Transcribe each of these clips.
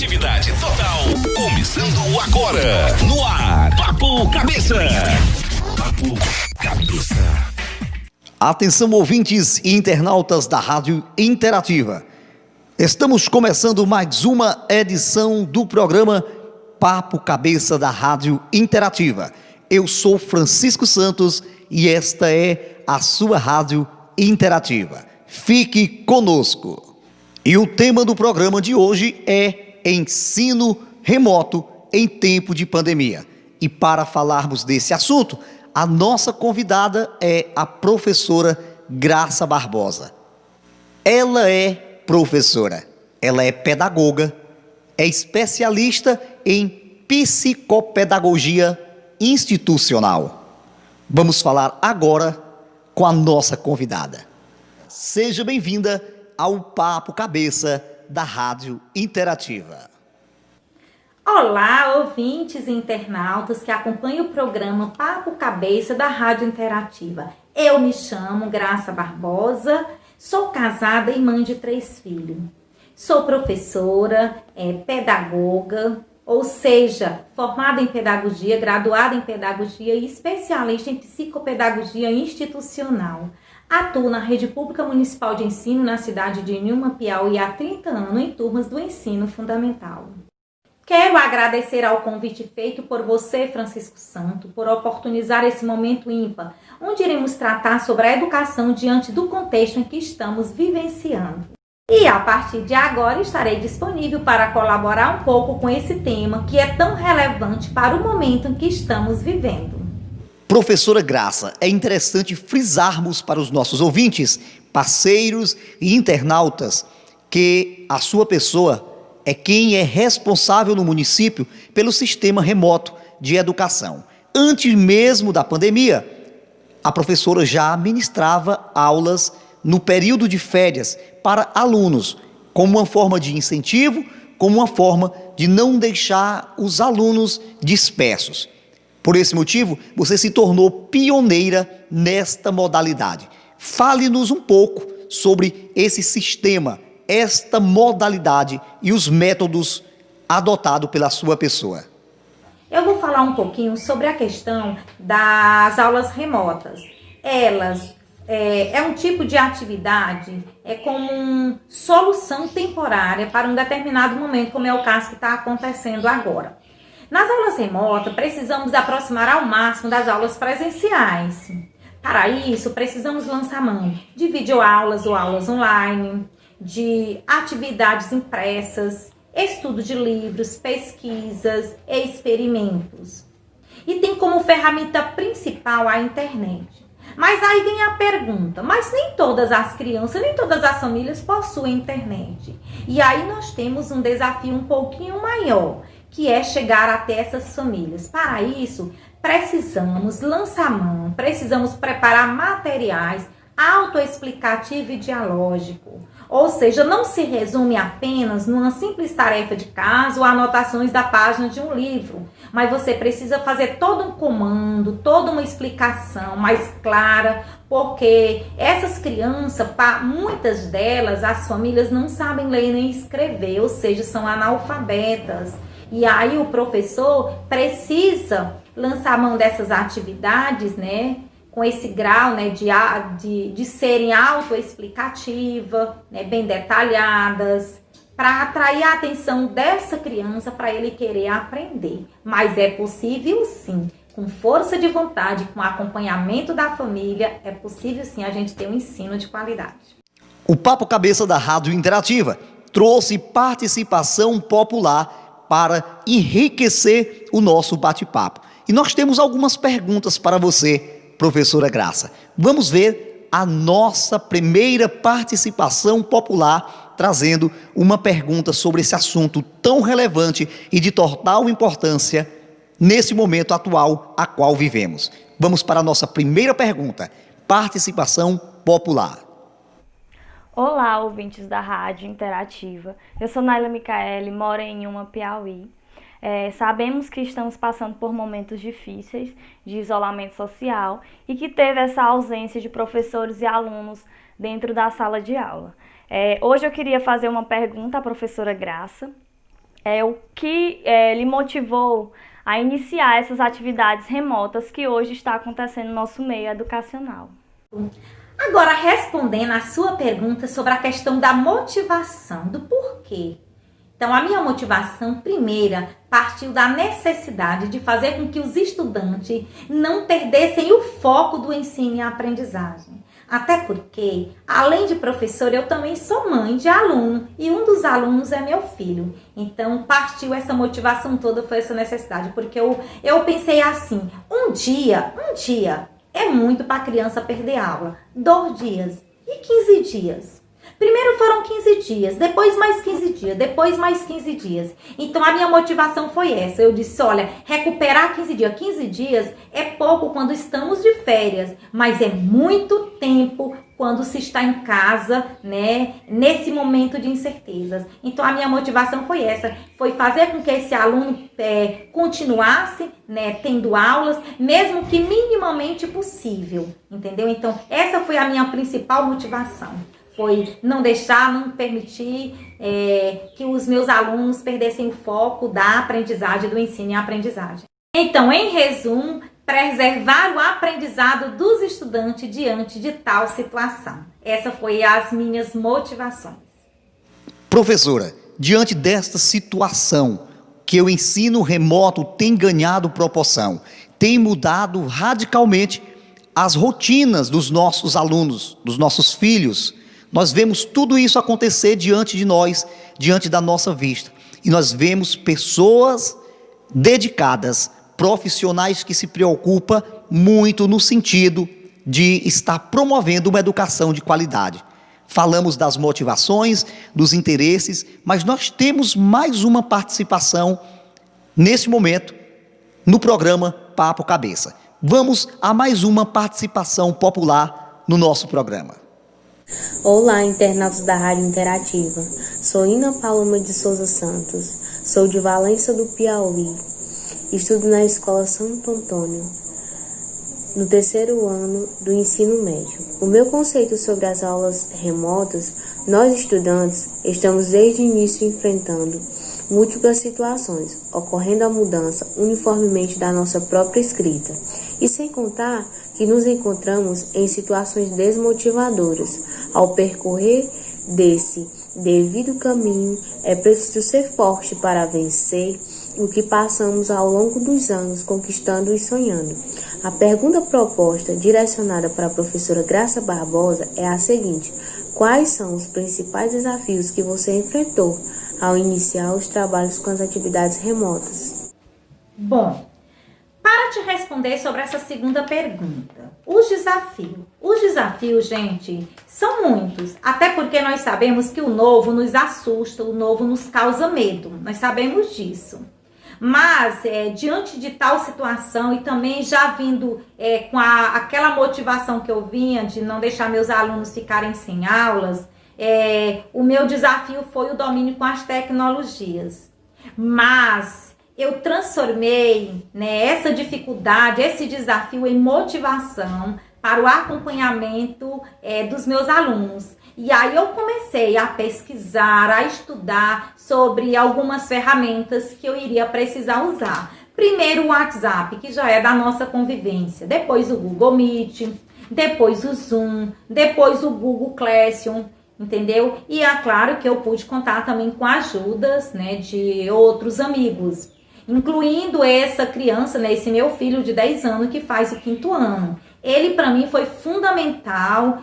Interatividade total. Começando agora. No ar. Papo Cabeça. Papo Cabeça. Atenção, ouvintes e internautas da Rádio Interativa. Estamos começando mais uma edição do programa Papo Cabeça da Rádio Interativa. Eu sou Francisco Santos e esta é a sua Rádio Interativa. Fique conosco. E o tema do programa de hoje é ensino remoto em tempo de pandemia. E para falarmos desse assunto, a nossa convidada é a professora Graça Barbosa. Ela é professora, ela é pedagoga, é especialista em psicopedagogia institucional. Vamos falar agora com a nossa convidada. Seja bem-vinda ao Papo Cabeça da Rádio Interativa. Olá, ouvintes e internautas que acompanham o programa Papo Cabeça da Rádio Interativa. Eu me chamo Graça Barbosa, sou casada e mãe de 3 filhos. Sou professora, pedagoga, ou seja, formada em pedagogia, graduada em pedagogia e especialista em psicopedagogia institucional. Atuo na Rede Pública Municipal de Ensino na cidade de Inhuma, Piauí, há 30 anos em turmas do ensino fundamental. Quero agradecer ao convite feito por você, Francisco Santo, por oportunizar esse momento ímpar, onde iremos tratar sobre a educação diante do contexto em que estamos vivenciando. E a partir de agora estarei disponível para colaborar um pouco com esse tema que é tão relevante para o momento em que estamos vivendo. Professora Graça, é interessante frisarmos para os nossos ouvintes, parceiros e internautas que a sua pessoa é quem é responsável no município pelo sistema remoto de educação. Antes mesmo da pandemia, a professora já ministrava aulas no período de férias para alunos, como uma forma de incentivo, como uma forma de não deixar os alunos dispersos. Por esse motivo, você se tornou pioneira nesta modalidade. Fale-nos um pouco sobre esse sistema, esta modalidade e os métodos adotados pela sua pessoa. Eu vou falar um pouquinho sobre a questão das aulas remotas. Elas é um tipo de atividade, como uma solução temporária para um determinado momento, como é o caso que está acontecendo agora. Nas aulas remotas, precisamos aproximar ao máximo das aulas presenciais. Para isso, precisamos lançar mão de videoaulas ou aulas online, de atividades impressas, estudo de livros, pesquisas e experimentos. E tem como ferramenta principal a internet. Mas aí vem a pergunta, mas nem todas as crianças, nem todas as famílias possuem internet. E aí nós temos um desafio um pouquinho maior, que é chegar até essas famílias. Para isso, precisamos lançar mão, precisamos preparar materiais autoexplicativo e dialógico. Ou seja, não se resume apenas numa simples tarefa de casa ou anotações da página de um livro, mas você precisa fazer todo um comando, toda uma explicação mais clara, porque essas crianças, muitas delas, as famílias não sabem ler nem escrever, ou seja, são analfabetas. E aí o professor precisa lançar mão dessas atividades, com esse grau, de serem autoexplicativas, bem detalhadas, para atrair a atenção dessa criança para ele querer aprender. Mas é possível sim, com força de vontade, com acompanhamento da família, é possível sim a gente ter um ensino de qualidade. O Papo Cabeça da Rádio Interativa trouxe participação popular para enriquecer o nosso bate-papo. E nós temos algumas perguntas para você, professora Graça. Vamos ver a nossa primeira participação popular, trazendo uma pergunta sobre esse assunto tão relevante e de total importância nesse momento atual a qual vivemos. Vamos para a nossa primeira pergunta, participação popular. Olá, ouvintes da Rádio Interativa. Eu sou Naila Micaele, moro em Inhuma, Piauí. Sabemos que estamos passando por momentos difíceis de isolamento social e que teve essa ausência de professores e alunos dentro da sala de aula. Hoje eu queria fazer uma pergunta à professora Graça. o que lhe motivou a iniciar essas atividades remotas que hoje está acontecendo no nosso meio educacional. Agora, respondendo a sua pergunta sobre a questão da motivação, do porquê. Então, a minha motivação primeira partiu da necessidade de fazer com que os estudantes não perdessem o foco do ensino e aprendizagem. Até porque, além de professora, eu também sou mãe de aluno e um dos alunos é meu filho. Então, partiu essa motivação toda, foi essa necessidade, porque eu pensei assim, um dia é muito para a criança perder aula. 2 dias e 15 dias. Primeiro foram 15 dias, depois mais 15 dias, depois mais 15 dias. Então, a minha motivação foi essa. Eu disse, olha, recuperar 15 dias. 15 dias é pouco quando estamos de férias, mas é muito tempo quando se está em casa, né, nesse momento de incertezas. Então, a minha motivação foi essa, foi fazer com que esse aluno continuasse, né, tendo aulas, mesmo que minimamente possível, entendeu? Então, essa foi a minha principal motivação. Foi não permitir que os meus alunos perdessem o foco da aprendizagem, do ensino e aprendizagem. Então, em resumo, preservar o aprendizado dos estudantes diante de tal situação. Essa foi as minhas motivações. Professora, diante desta situação que o ensino remoto tem ganhado proporção, tem mudado radicalmente as rotinas dos nossos alunos, dos nossos filhos, nós vemos tudo isso acontecer diante de nós, diante da nossa vista. E nós vemos pessoas dedicadas, profissionais que se preocupam muito no sentido de estar promovendo uma educação de qualidade. Falamos das motivações, dos interesses, mas nós temos mais uma participação nesse momento no programa Papo Cabeça. Vamos a mais uma participação popular no nosso programa. Olá, internautas da Rádio Interativa. Sou Ina Paloma de Souza Santos. Sou de Valença do Piauí. Estudo na Escola Santo Antônio, no 3º ano do ensino médio. O meu conceito sobre as aulas remotas, nós estudantes estamos desde o início enfrentando múltiplas situações, ocorrendo a mudança uniformemente da nossa própria escrita. E sem contar que nos encontramos em situações desmotivadoras. Ao percorrer desse devido caminho, é preciso ser forte para vencer o que passamos ao longo dos anos conquistando e sonhando. A pergunta proposta, direcionada para a professora Graça Barbosa, é a seguinte: quais são os principais desafios que você enfrentou ao iniciar os trabalhos com as atividades remotas? Bom, para te responder sobre essa segunda pergunta, os desafios, gente, são muitos, até porque nós sabemos que o novo nos assusta, o novo nos causa medo, nós sabemos disso. Mas, diante de tal situação e também já vindo com aquela motivação que eu vinha de não deixar meus alunos ficarem sem aulas, o meu desafio foi o domínio com as tecnologias. Mas eu transformei, né, essa dificuldade, esse desafio em motivação para o acompanhamento dos meus alunos. E aí eu comecei a pesquisar, a estudar sobre algumas ferramentas que eu iria precisar usar. Primeiro o WhatsApp, que já é da nossa convivência. Depois o Google Meet, depois o Zoom, depois o Google Classroom, entendeu? E é claro que eu pude contar também com ajudas, né, de outros amigos, incluindo essa criança, né, esse meu filho de 10 anos que faz o 5º ano. Ele, para mim, foi fundamental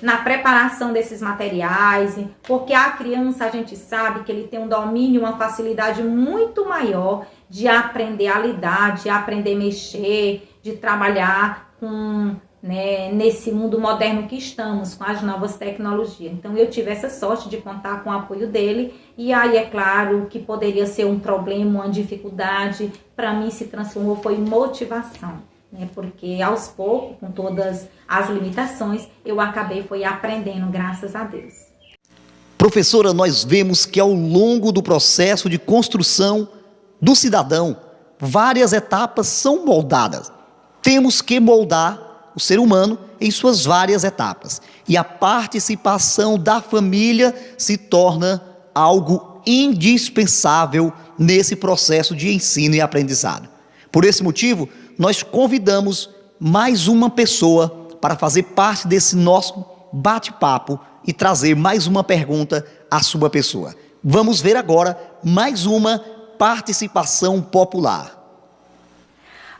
na preparação desses materiais, porque a criança, a gente sabe que ele tem um domínio, uma facilidade muito maior de aprender a lidar, de aprender a mexer, de trabalhar com, né, nesse mundo moderno que estamos, com as novas tecnologias. Então, eu tive essa sorte de contar com o apoio dele, e aí, é claro, que poderia ser um problema, uma dificuldade, para mim se transformou, foi motivação. Porque aos poucos, com todas as limitações, eu acabei aprendendo, graças a Deus. Professora, nós vemos que ao longo do processo de construção do cidadão, várias etapas são moldadas. Temos que moldar o ser humano em suas várias etapas. E a participação da família se torna algo indispensável nesse processo de ensino e aprendizado. Por esse motivo, nós convidamos mais uma pessoa para fazer parte desse nosso bate-papo e trazer mais uma pergunta à sua pessoa. Vamos ver agora mais uma participação popular.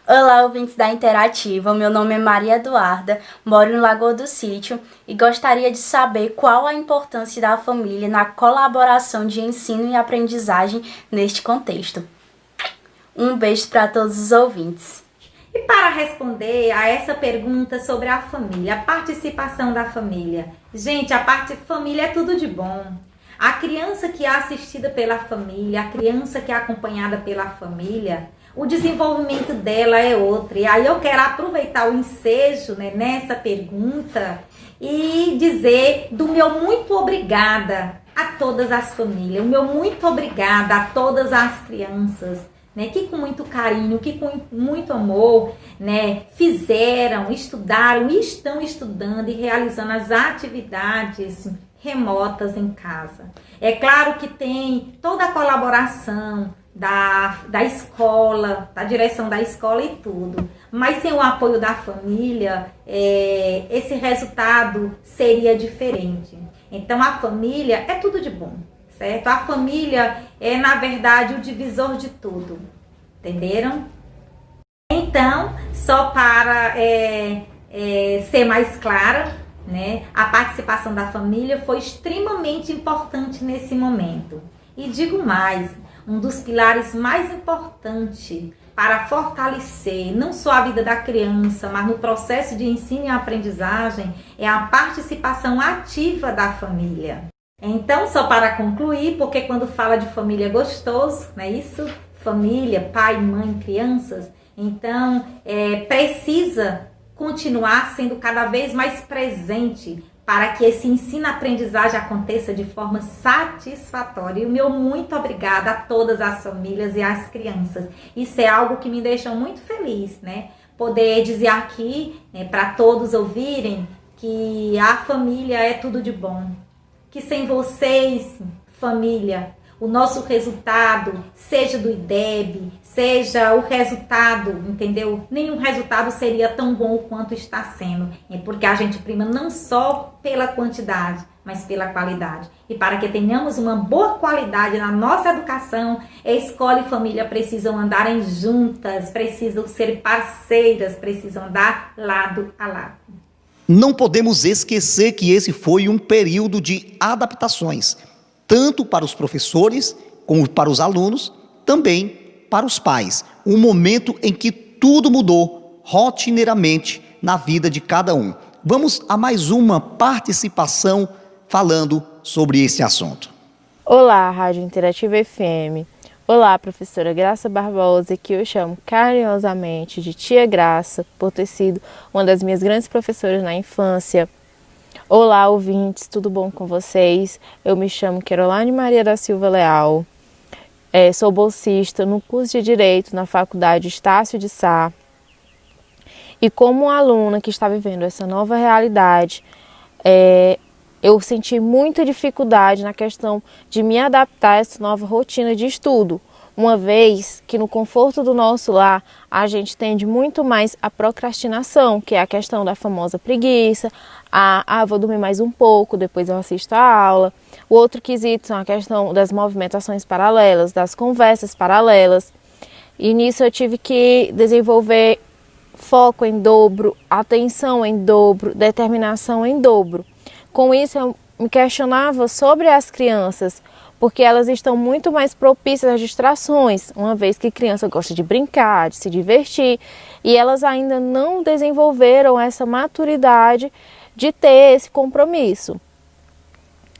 Olá, ouvintes da Interativa, meu nome é Maria Eduarda, moro em Lagoa do Sítio e gostaria de saber qual a importância da família na colaboração de ensino e aprendizagem neste contexto. Um beijo para todos os ouvintes. E para responder a essa pergunta sobre a família, a participação da família. Gente, a parte família é tudo de bom. A criança que é assistida pela família, a criança que é acompanhada pela família, o desenvolvimento dela é outro. E aí eu quero aproveitar o ensejo, né, nessa pergunta e dizer do meu muito obrigada a todas as famílias, o meu muito obrigada a todas as crianças, né, que com muito carinho, que com muito amor, né, fizeram, estudaram e estão estudando e realizando as atividades remotas em casa. É claro que tem toda a colaboração da escola, da direção da escola e tudo, mas sem o apoio da família, esse resultado seria diferente. Então a família é tudo de bom, certo? A família é, na verdade, o divisor de tudo, entenderam? Então, só para ser mais clara, né, a participação da família foi extremamente importante nesse momento. E digo mais, um dos pilares mais importantes para fortalecer não só a vida da criança, mas no processo de ensino e aprendizagem, é a participação ativa da família. Então, só para concluir, porque quando fala de família é gostoso, não é isso? Família, pai, mãe, crianças, então precisa continuar sendo cada vez mais presente para que esse ensino-aprendizagem aconteça de forma satisfatória. E o meu muito obrigada a todas as famílias e às crianças. Isso é algo que me deixa muito feliz, né? Poder dizer aqui, né, para todos ouvirem, que a família é tudo de bom. Que sem vocês, família, o nosso resultado, seja do IDEB, seja o resultado, entendeu? Nenhum resultado seria tão bom quanto está sendo. É porque a gente prima não só pela quantidade, mas pela qualidade. E para que tenhamos uma boa qualidade na nossa educação, escola e família precisam andarem juntas, precisam ser parceiras, precisam andar lado a lado. Não podemos esquecer que esse foi um período de adaptações, tanto para os professores como para os alunos, também para os pais. Um momento em que tudo mudou rotineiramente na vida de cada um. Vamos a mais uma participação falando sobre esse assunto. Olá, Rádio Interativa FM. Olá, professora Graça Barbosa, que eu chamo carinhosamente de Tia Graça, por ter sido uma das minhas grandes professoras na infância. Olá, ouvintes, tudo bom com vocês? Eu me chamo Caroline Maria da Silva Leal, sou bolsista no curso de Direito na Faculdade Estácio de Sá. E como aluna que está vivendo essa nova realidade, eu senti muita dificuldade na questão de me adaptar a essa nova rotina de estudo, uma vez que no conforto do nosso lar a gente tende muito mais a procrastinação, que é a questão da famosa preguiça, vou dormir mais um pouco, depois eu assisto a aula. O outro quesito são a questão das movimentações paralelas, das conversas paralelas, e nisso eu tive que desenvolver foco em dobro, atenção em dobro, determinação em dobro. Com isso, eu me questionava sobre as crianças, porque elas estão muito mais propícias às distrações, uma vez que criança gosta de brincar, de se divertir, e elas ainda não desenvolveram essa maturidade de ter esse compromisso.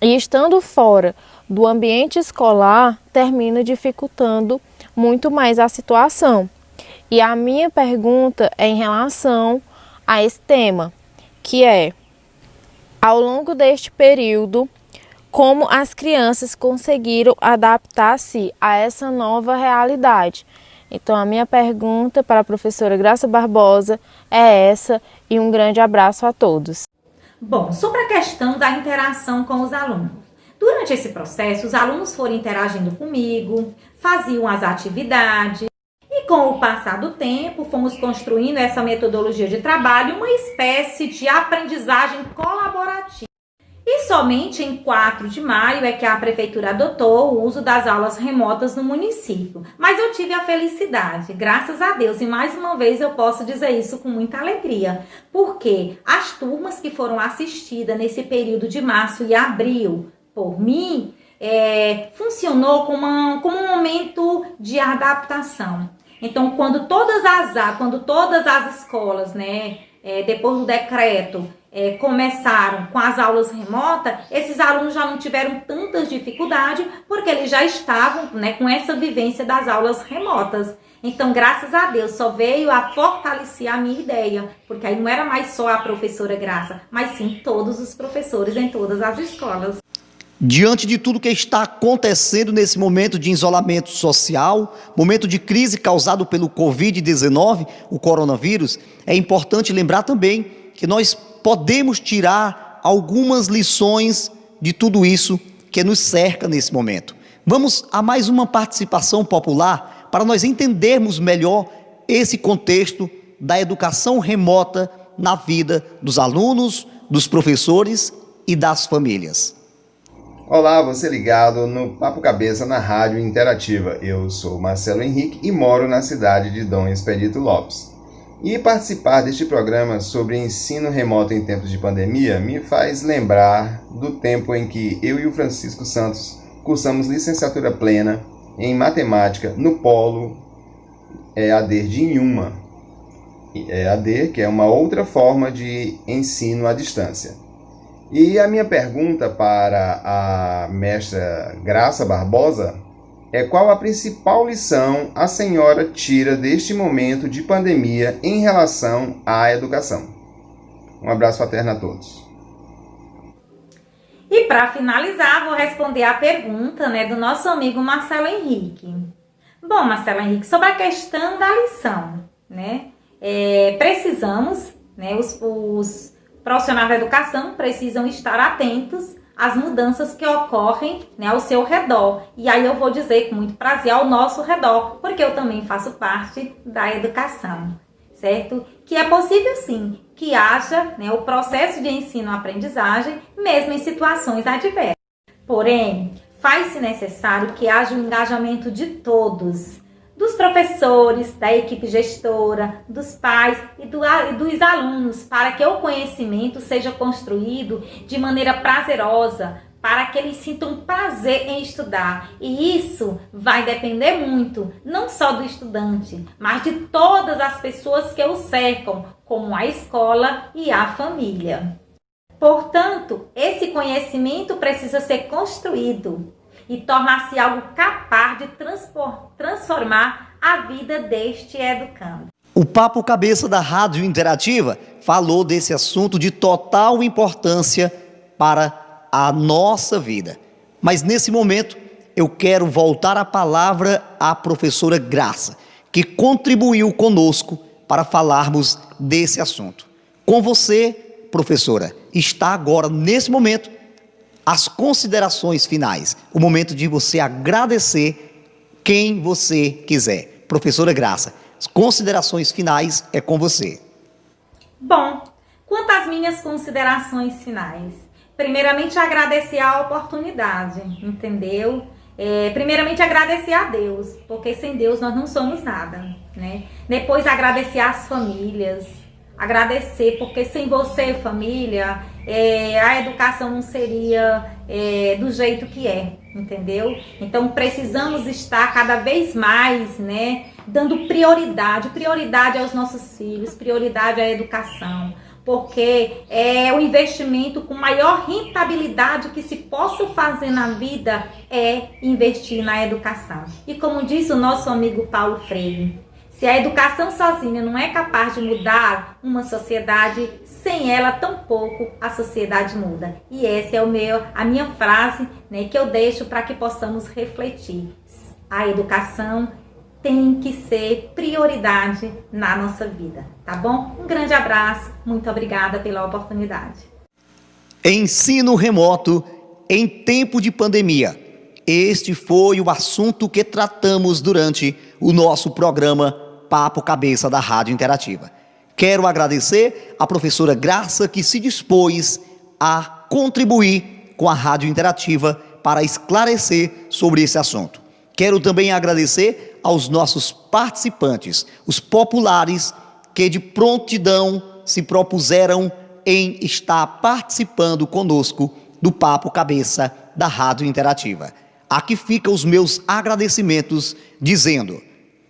E estando fora do ambiente escolar, termina dificultando muito mais a situação. E a minha pergunta é em relação a esse tema, que é: ao longo deste período, como as crianças conseguiram adaptar-se a essa nova realidade? Então, a minha pergunta para a professora Graça Barbosa é essa, e um grande abraço a todos. Bom, sobre a questão da interação com os alunos. Durante esse processo, os alunos foram interagindo comigo, faziam as atividades, e com o passar do tempo, fomos construindo essa metodologia de trabalho, uma espécie de aprendizagem colaborativa. E somente em 4 de maio é que a prefeitura adotou o uso das aulas remotas no município. Mas eu tive a felicidade, graças a Deus, e mais uma vez eu posso dizer isso com muita alegria, porque as turmas que foram assistidas nesse período de março e abril por mim, funcionou como um momento de adaptação. Então, quando todas as escolas, depois do decreto, começaram com as aulas remotas, esses alunos já não tiveram tantas dificuldades, porque eles já estavam, com essa vivência das aulas remotas. Então, graças a Deus, só veio a fortalecer a minha ideia, porque aí não era mais só a professora Graça, mas sim todos os professores em todas as escolas. Diante de tudo que está acontecendo nesse momento de isolamento social, momento de crise causado pelo Covid-19, o coronavírus, é importante lembrar também que nós podemos tirar algumas lições de tudo isso que nos cerca nesse momento. Vamos a mais uma participação popular para nós entendermos melhor esse contexto da educação remota na vida dos alunos, dos professores e das famílias. Olá, você ligado no Papo Cabeça na Rádio Interativa. Eu sou Marcelo Henrique e moro na cidade de Dom Expedito Lopes. E participar deste programa sobre ensino remoto em tempos de pandemia me faz lembrar do tempo em que eu e o Francisco Santos cursamos licenciatura plena em matemática no polo EAD de Inhuma. EAD, que é uma outra forma de ensino à distância. E a minha pergunta para a mestra Graça Barbosa é: qual a principal lição a senhora tira deste momento de pandemia em relação à educação? Um abraço fraterno a todos. E para finalizar, vou responder a pergunta do nosso amigo Marcelo Henrique. Bom, Marcelo Henrique, sobre a questão da lição, precisamos, os profissionais da educação precisam estar atentos às mudanças que ocorrem ao seu redor. E aí eu vou dizer com muito prazer ao nosso redor, porque eu também faço parte da educação, certo? Que é possível sim que haja o processo de ensino-aprendizagem, mesmo em situações adversas. Porém, faz-se necessário que haja o engajamento de todos, dos professores, da equipe gestora, dos pais e dos alunos, para que o conhecimento seja construído de maneira prazerosa, para que eles sintam prazer em estudar. E isso vai depender muito, não só do estudante, mas de todas as pessoas que o cercam, como a escola e a família. Portanto, esse conhecimento precisa ser construído e tornar-se algo capaz de transformar a vida deste educando. O Papo Cabeça da Rádio Interativa falou desse assunto de total importância para a nossa vida. Mas nesse momento eu quero voltar a palavra à professora Graça, que contribuiu conosco para falarmos desse assunto. Com você, professora, está agora, nesse momento, as considerações finais, o momento de você agradecer quem você quiser. Professora Graça, as considerações finais é com você. Bom, quanto às minhas considerações finais, primeiramente agradecer a oportunidade, entendeu? Primeiramente agradecer a Deus, porque sem Deus nós não somos nada, Depois agradecer às famílias, agradecer, porque sem você, família, a educação não seria do jeito que é, entendeu? Então precisamos estar cada vez mais, dando prioridade aos nossos filhos, prioridade à educação, porque o investimento com maior rentabilidade que se possa fazer na vida é investir na educação. E como diz o nosso amigo Paulo Freire, se a educação sozinha não é capaz de mudar uma sociedade, sem ela tampouco a sociedade muda. E essa é a minha frase, que eu deixo para que possamos refletir. A educação tem que ser prioridade na nossa vida, tá bom? Um grande abraço, muito obrigada pela oportunidade. Ensino remoto em tempo de pandemia. Este foi o assunto que tratamos durante o nosso programa Papo Cabeça da Rádio Interativa. Quero agradecer à professora Graça, que se dispôs a contribuir com a Rádio Interativa para esclarecer sobre esse assunto. Quero também agradecer aos nossos participantes, os populares, que de prontidão se propuseram em estar participando conosco do Papo Cabeça da Rádio Interativa. Aqui ficam os meus agradecimentos, dizendo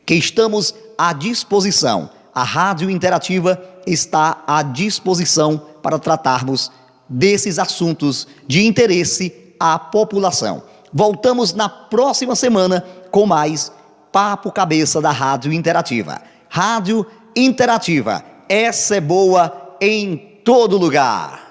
que estamos à disposição. A Rádio Interativa está à disposição para tratarmos desses assuntos de interesse à população. Voltamos na próxima semana com mais Papo Cabeça da Rádio Interativa. Rádio Interativa, essa é boa em todo lugar.